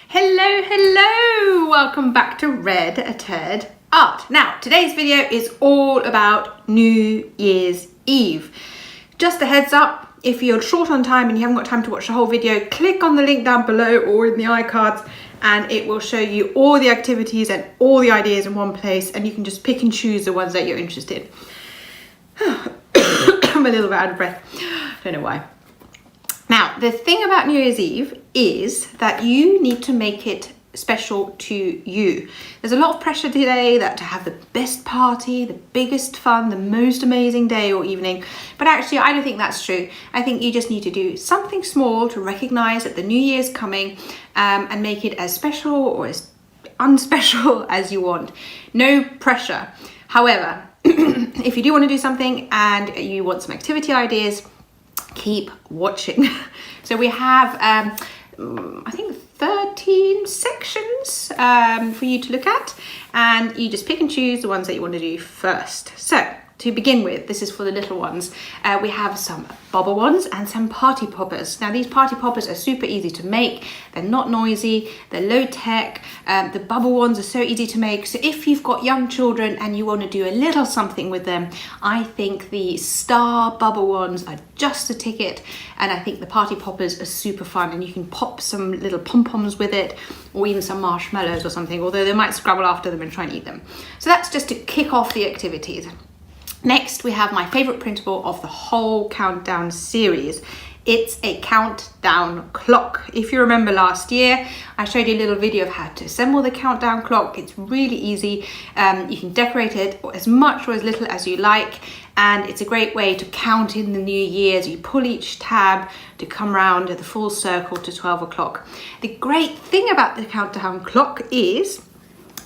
Hello, welcome back to Red a Turd Art. Now, today's video is all about New Year's Eve. Just a heads up, if you're short on time and you haven't got time to watch the whole video, click on the link down below or in the iCards and it will show you all the activities and all the ideas in one place, and you can just pick and choose the ones that you're interested in. I'm a little bit out of breath, don't know why. Now, the thing about New Year's Eve is that you need to make it special to you. There's a lot of pressure today to have the best party, the biggest fun, the most amazing day or evening. But actually, I don't think that's true. I think you just need to do something small to recognize that the new year's coming and make it as special or as unspecial as you want. No pressure. However, if you do want to do something and you want some activity ideas, keep watching. So we have I think 13 sections for you to look at, and you just pick and choose the ones that you want to do first. So to begin with, this is for the little ones. We have some bubble ones and some party poppers. Now these party poppers are super easy to make. They're not noisy, they're low tech. The bubble ones are so easy to make. So if you've got young children and you want to do a little something with them, I think the star bubble ones are just a ticket. And I think the party poppers are super fun, and you can pop some little pom-poms with it, or even some marshmallows or something, although they might scrabble after them and try and eat them. So that's just to kick off the activities. Next, we have my favorite printable of the whole countdown series. It's a countdown clock. If you remember last year, I showed you a little video of how to assemble the countdown clock. It's really easy. You can decorate it as much or as little as you like, and it's a great way to count in the new year as you pull each tab to come round the full circle to 12 o'clock. The great thing about the countdown clock is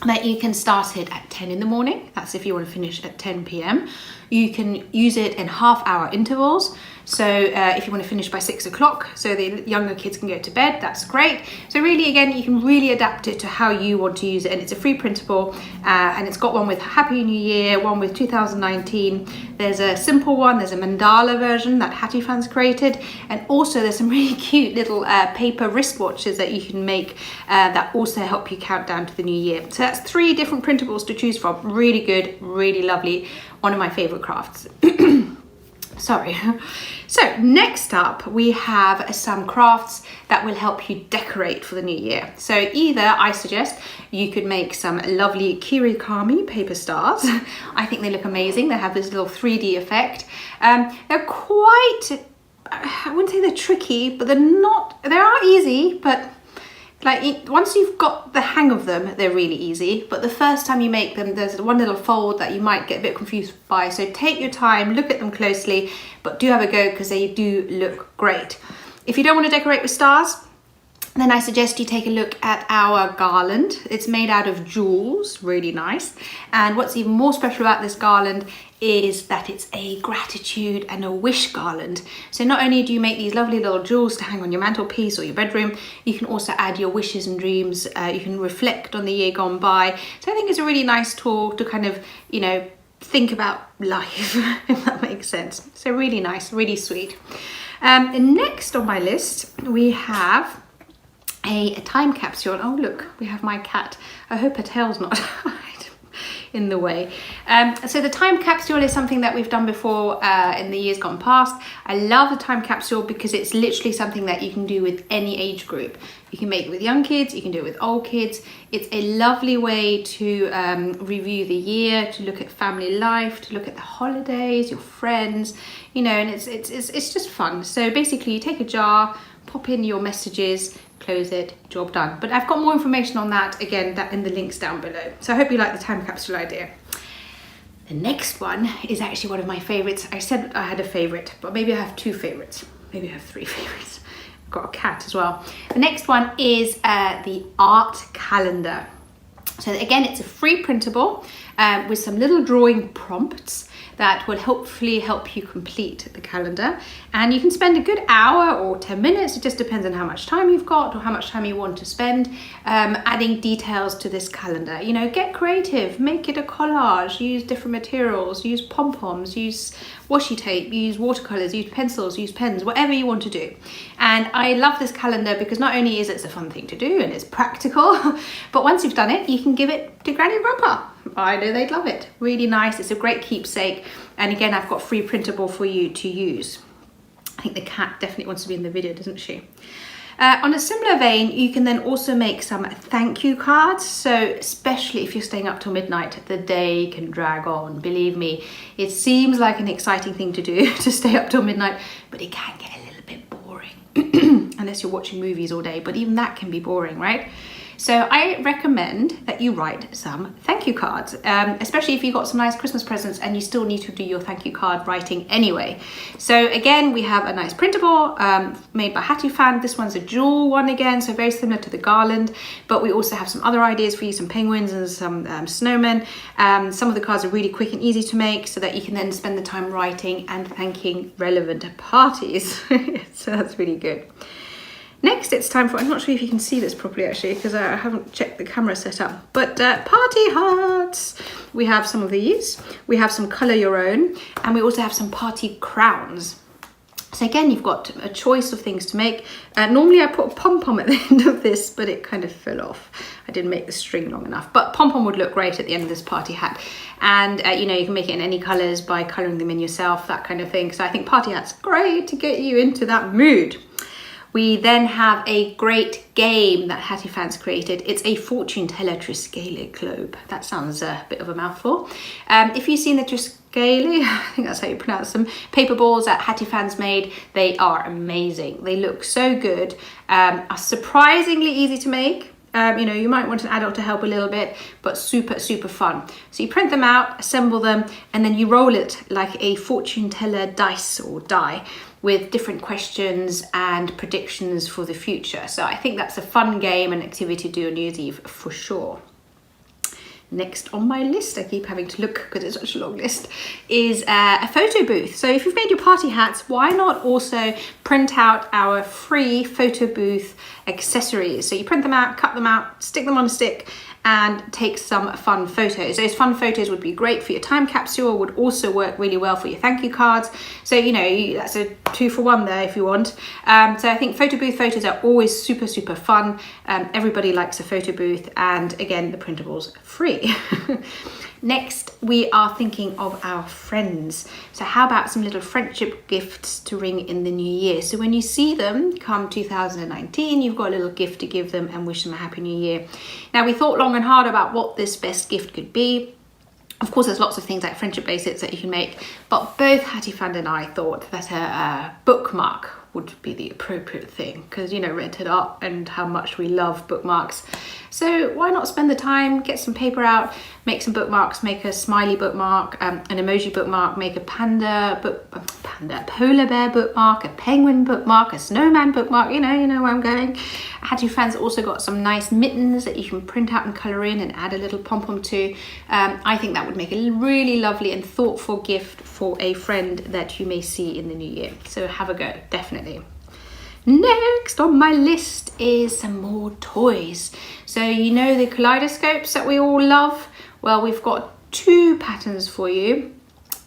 that you can start it at 10 in the morning. That's if you want to finish at 10 p.m. You can use it in half-hour intervals. So if you want to finish by 6 o'clock, so the younger kids can go to bed, that's great. So really, again, you can really adapt it to how you want to use it. And it's a free printable, and it's got one with Happy New Year, one with 2019. There's a simple one, there's a mandala version that Hattie fans created. And also there's some really cute little paper wristwatches that you can make that also help you count down to the new year. So that's 3 different printables to choose from. Really good, really lovely. One of my favorite crafts. Sorry. So next up, we have some crafts that will help you decorate for the new year. So either I suggest you could make some lovely kirigami paper stars. I think they look amazing. They have this little 3D effect. They're quite, I wouldn't say they're tricky, but they are easy, but like once you've got the hang of them, they're really easy. But the first time you make them, there's one little fold that you might get a bit confused by. So take your time, look at them closely, but do have a go because they do look great. If you don't want to decorate with stars, then I suggest you take a look at our garland. It's made out of jewels, really nice. And what's even more special about this garland is that it's a gratitude and a wish garland. So not only do you make these lovely little jewels to hang on your mantelpiece or your bedroom, you can also add your wishes and dreams. You can reflect on the year gone by. So I think it's a really nice tool to kind of, think about life, if that makes sense. So really nice, really sweet. And next on my list, we have a time capsule. Oh look, we have my cat. I hope her tail's not in the way. So the time capsule is something that we've done before in the years gone past. I love the time capsule because it's literally something that you can do with any age group. You can make it with young kids, you can do it with old kids. It's a lovely way to review the year, to look at family life, to look at the holidays, your friends, and it's just fun. So basically you take a jar, pop in your messages, close it, job done. But I've got more information on that, again, that in the links down below. So I hope you like the time capsule idea. The next one is actually one of my favorites. I said I had a favorite, but maybe I have 2 favorites. Maybe I have 3 favorites. I've got a cat as well. The next one is the art calendar. So again, it's a free printable with some little drawing prompts that will hopefully help you complete the calendar. And you can spend a good hour or 10 minutes, it just depends on how much time you've got or how much time you want to spend, adding details to this calendar. Get creative, make it a collage, use different materials, use pom-poms, use washi tape, use watercolors, use pencils, use pens, whatever you want to do. And I love this calendar because not only is it a fun thing to do and it's practical, but once you've done it, you can give it to Granny and Grandpa. I know they'd love it. Really nice. It's a great keepsake. And again, I've got free printable for you to use. I think the cat definitely wants to be in the video, doesn't she? On a similar vein, you can then also make some thank you cards. So especially if you're staying up till midnight, the day can drag on. Believe me, it seems like an exciting thing to do to stay up till midnight, but it can get a little bit boring unless you're watching movies all day, but even that can be boring, right? So I recommend that you write some thank you cards, especially if you've got some nice Christmas presents and you still need to do your thank you card writing anyway. So again, we have a nice printable made by Hattie Fan. This one's a jewel one again, so very similar to the garland, but we also have some other ideas for you, some penguins and some snowmen. Some of the cards are really quick and easy to make so that you can then spend the time writing and thanking relevant parties. So that's really good. Next, it's time for, I'm not sure if you can see this properly actually, because I haven't checked the camera setup, but party hearts. We have some of these, we have some colour your own, and we also have some party crowns. So again, you've got a choice of things to make. Normally I put a pom-pom at the end of this, but it kind of fell off. I didn't make the string long enough, but pom-pom would look great at the end of this party hat. And you know, you can make it in any colours by colouring them in yourself, that kind of thing. So I think party hat's great to get you into that mood. We then have a great game that Hattie Fan's created. It's a fortune teller Triskele globe. That sounds a bit of a mouthful. If you've seen the Triskele, I think that's how you pronounce them, paper balls that Hattie Fan's made, they are amazing. They look so good, are surprisingly easy to make. You know, you might want an adult to help a little bit, but super, super fun. So you print them out, assemble them, and then you roll it like a fortune teller dice or die with different questions and predictions for the future. So I think that's a fun game and activity to do on New Year's Eve for sure. Next on my list, I keep having to look because it's such a long list, is a photo booth. So if you've made your party hats, why not also print out our free photo booth accessories? So you print them out, cut them out, stick them on a stick, and take some fun photos. Those fun photos would be great for your time capsule, would also work really well for your thank you cards. So, you know, that's a 2-for-1 there if you want. So I think photo booth photos are always super, super fun. Everybody likes a photo booth, and again, the printable's free. Next, we are thinking of our friends. So how about some little friendship gifts to ring in the new year? So when you see them come 2019, you've got a little gift to give them and wish them a happy new year. Now, we thought long and hard about what this best gift could be. Of course, there's lots of things like friendship bracelets that you can make, but both Hattie Fan and I thought that a bookmark would be the appropriate thing because, you know, Red it up and how much we love bookmarks. So why not spend the time, get some paper out, make some bookmarks, make a smiley bookmark, an emoji bookmark, make a polar bear bookmark, a penguin bookmark, a snowman bookmark, you know where I'm going. Hattie Fan's also got some nice mittens that you can print out and colour in and add a little pom-pom to. I think that would make a really lovely and thoughtful gift for a friend that you may see in the new year. So have a go, definitely. Next on my list is some more toys. So you know the Kaleidoscopes that we all love? Well, we've got 2 patterns for you.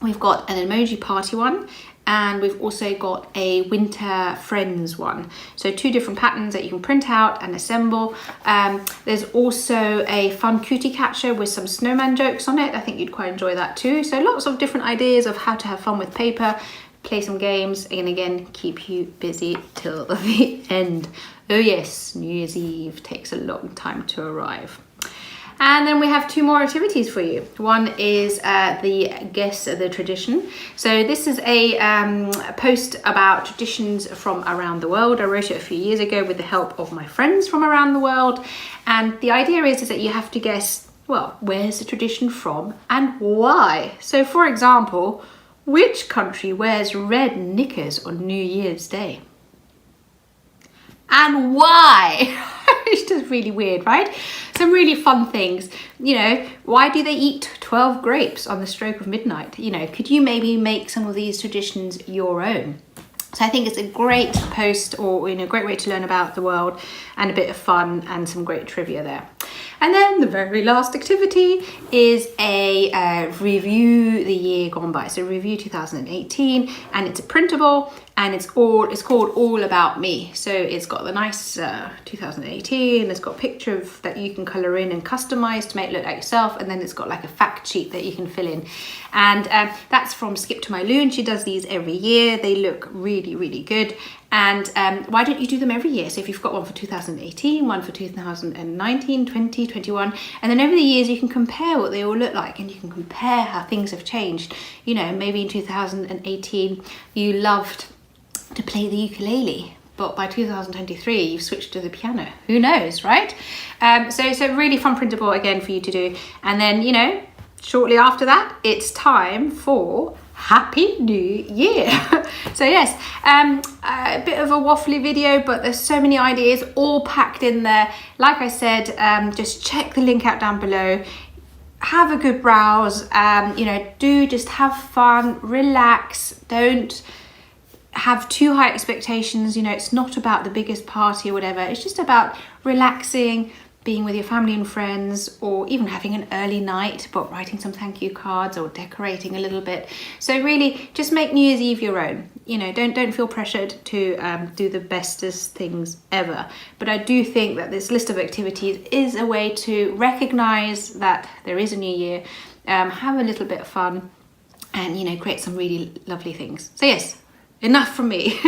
We've got an emoji party one, and we've also got a winter friends one. So 2 different patterns that you can print out and assemble. There's also a fun cutie catcher with some snowman jokes on it. I think you'd quite enjoy that too. So lots of different ideas of how to have fun with paper, play some games, and again, keep you busy till the end. Oh yes, New Year's Eve takes a long time to arrive. And then we have 2 more activities for you. One is the Guess the Tradition. So this is a post about traditions from around the world. I wrote it a few years ago with the help of my friends from around the world. And the idea is that you have to guess, well, where's the tradition from and why? So for example, which country wears red knickers on New Year's Day? And why? It's just really weird, right? Some really fun things. You know, why do they eat 12 grapes on the stroke of midnight? You know, could you maybe make some of these traditions your own? So I think it's a great post, or, you know, great way to learn about the world and a bit of fun and some great trivia there. And then the very last activity is a review the year gone by. So review 2018, and it's a printable, and it's called All About Me. So it's got the nice 2018, it's got a picture that you can colour in and customise to make it look like yourself, and then it's got like a fact sheet that you can fill in. And that's from Skip to My Loon. She does these every year. They look really, really good. And why don't you do them every year? So if you've got one for 2018, one for 2019, 20, 21, and then over the years you can compare what they all look like, and you can compare how things have changed. You know, maybe in 2018 you loved to play the ukulele, but by 2023 you've switched to the piano. Who knows, right? So really fun printable again for you to do. And then, you know, shortly after that, it's time for Happy New Year. So yes, a bit of a waffly video, but there's so many ideas all packed in there. Like I said, just check the link out down below. Have a good browse. You know, do just have fun, relax. Don't have too high expectations. You know, it's not about the biggest party or whatever. It's just about relaxing, being with your family and friends, or even having an early night, but writing some thank you cards or decorating a little bit. So really just make New Year's Eve your own. You know, don't feel pressured to do the bestest things ever. But I do think that this list of activities is a way to recognize that there is a new year, have a little bit of fun, and, you know, create some really lovely things. So yes, enough from me.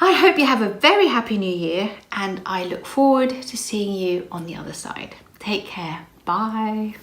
I hope you have a very happy new year, and I look forward to seeing you on the other side. Take care. Bye.